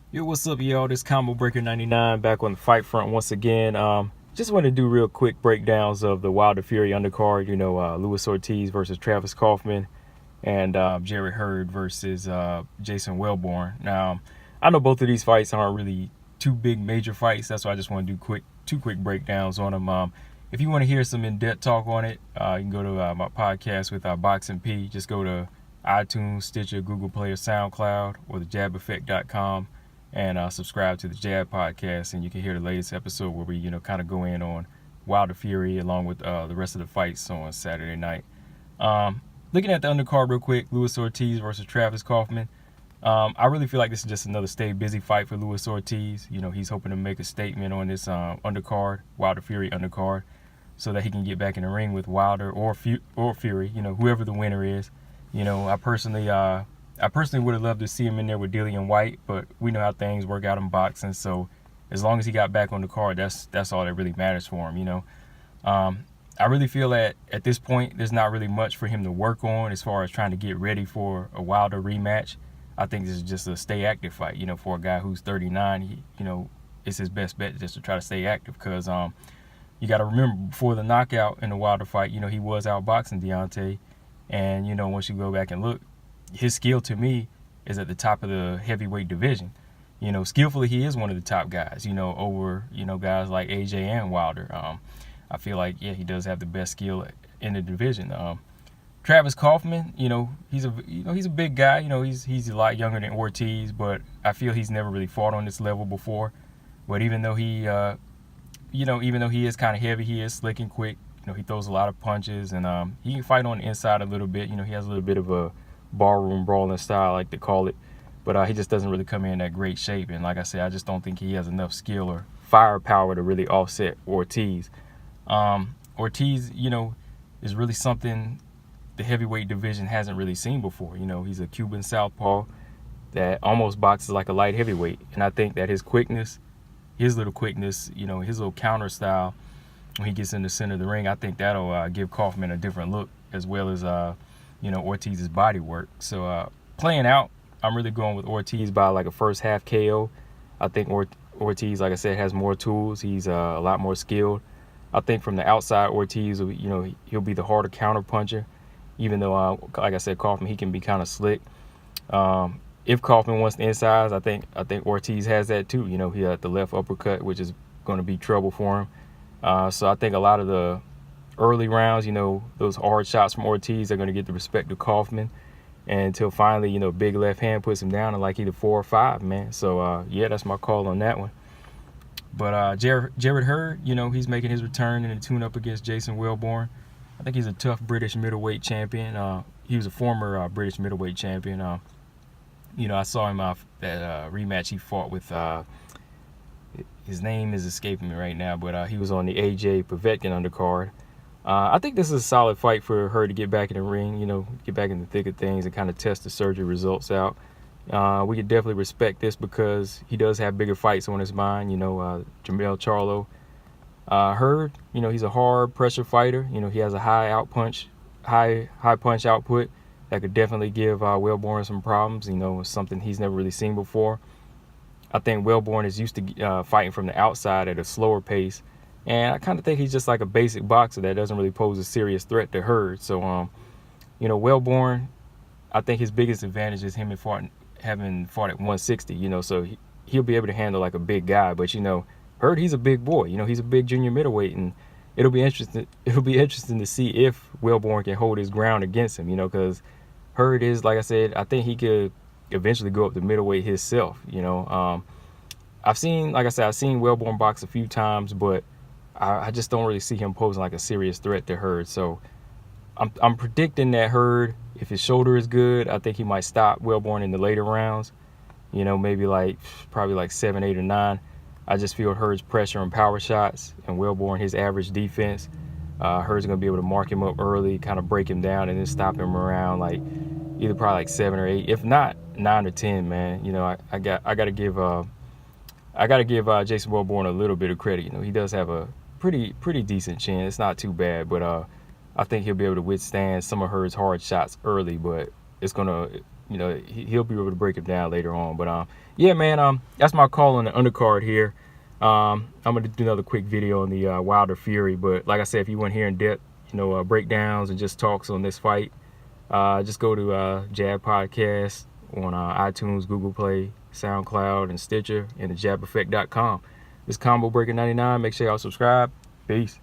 Yo, what's up, y'all? This Combo Breaker 99 back on the fight front once again. Just want to do real quick breakdowns of the Wilder Fury undercard. Luis Ortiz versus Travis Kauffman, and Jarrett Hurd versus Jason Welborn. Now, I know both of these fights aren't really two big major fights. That's why I just want to do two quick breakdowns on them. If you want to hear some in-depth talk on it, you can go to my podcast with Boxing P. Just go to iTunes, Stitcher, Google Play, or SoundCloud, or thejabeffect.com. And subscribe to the Jab podcast, and you can hear the latest episode where we, kind of go in on Wilder Fury along with the rest of the fights on Saturday night. Looking at the undercard real quick, Luis Ortiz versus Travis Kauffman. I really feel like this is just another stay busy fight for Luis Ortiz. He's hoping to make a statement on this undercard, Wilder Fury undercard, so that he can get back in the ring with Wilder or Fury, whoever the winner is. I personally would have loved to see him in there with Dillian White, but we know how things work out in boxing. So as long as he got back on the card, that's all that really matters for him. I really feel that at this point, there's not really much for him to work on as far as trying to get ready for a Wilder rematch. I think this is just a stay active fight. For a guy who's 39, it's his best bet just to try to stay active because you got to remember before the knockout in the Wilder fight, he was outboxing Deontay, and once you go back and look, his skill to me is at the top of the heavyweight division. Skillfully he is one of the top guys, over, guys like AJ and Wilder. I feel like, he does have the best skill in the division. Travis Kauffman, he's a big guy. He's a lot younger than Ortiz, but I feel he's never really fought on this level before. But even though he is kind of heavy, he is slick and quick. He throws a lot of punches, and he can fight on the inside a little bit. He has a little bit of a ballroom brawling style, I like to call it, but he just doesn't really come in that great shape. And like I said, I just don't think he has enough skill or firepower to really offset Ortiz. Ortiz, is really something the heavyweight division hasn't really seen before. He's a Cuban southpaw that almost boxes like a light heavyweight, and I think that his little quickness, his little counter style when he gets in the center of the ring, I think that'll give Kauffman a different look, as well as Ortiz's body work. So playing out, I'm really going with Ortiz by like a first half KO. I think Ortiz, like I said, has more tools. He's a lot more skilled. I think from the outside, Ortiz, he'll be the harder counter puncher, even though, like I said, Kauffman, he can be kind of slick. If Kauffman wants the insides, I think Ortiz has that too. He had the left uppercut, which is going to be trouble for him. So I think a lot of the early rounds, those hard shots from Ortiz are going to get the respect of Kauffman, and until finally, big left hand puts him down in like either 4 or 5, man. So that's my call on that one. But Jarrett Hurd, he's making his return in a tune-up against Jason Welborn. I think he's a tough British middleweight champion. He was a former British middleweight champion. I saw him off that rematch he fought with. His name is escaping me right now, but he was on the AJ Povetkin undercard. I think this is a solid fight for her to get back in the ring, get back in the thick of things and kind of test the surgery results out. We could definitely respect this because he does have bigger fights on his mind, Jamel Charlo. Hurd, he's a hard pressure fighter. He has a high punch output that could definitely give Welborn some problems, something he's never really seen before. I think Welborn is used to fighting from the outside at a slower pace. And I kind of think he's just like a basic boxer that doesn't really pose a serious threat to Hurd. So, Welborn, I think his biggest advantage is him having fought at 160, so he'll be able to handle like a big guy. But, Hurd, he's a big boy. He's a big junior middleweight. And it'll be interesting to see if Welborn can hold his ground against him, because Hurd is, like I said, I think he could eventually go up to middleweight himself, I've seen Welborn box a few times, but I just don't really see him posing like a serious threat to Hurd. So I'm predicting that Hurd, if his shoulder is good, I think he might stop Welborn in the later rounds. Maybe probably like 7, 8, or 9. I just feel Hurd's pressure and power shots, and Welborn, his average defense. Hurd's going to be able to mark him up early, kind of break him down, and then stop him around like either probably like 7 or 8, if not 9 or 10, man. I got to give Jason Welborn a little bit of credit. He does have a pretty decent chin. It's not too bad, but I think he'll be able to withstand some of Hurd's hard shots early. But it's gonna you know, he'll be able to break him down later on. But yeah, man, that's my call on the undercard here. I'm gonna do another quick video on the Wilder Fury, but like I said, if you want to hear in depth, you know, breakdowns and just talks on this fight, just go to Jab Podcast on iTunes, Google Play, SoundCloud, and Stitcher, and thejabeffect.com. This Combo Breaker 99. Make sure y'all subscribe. Peace.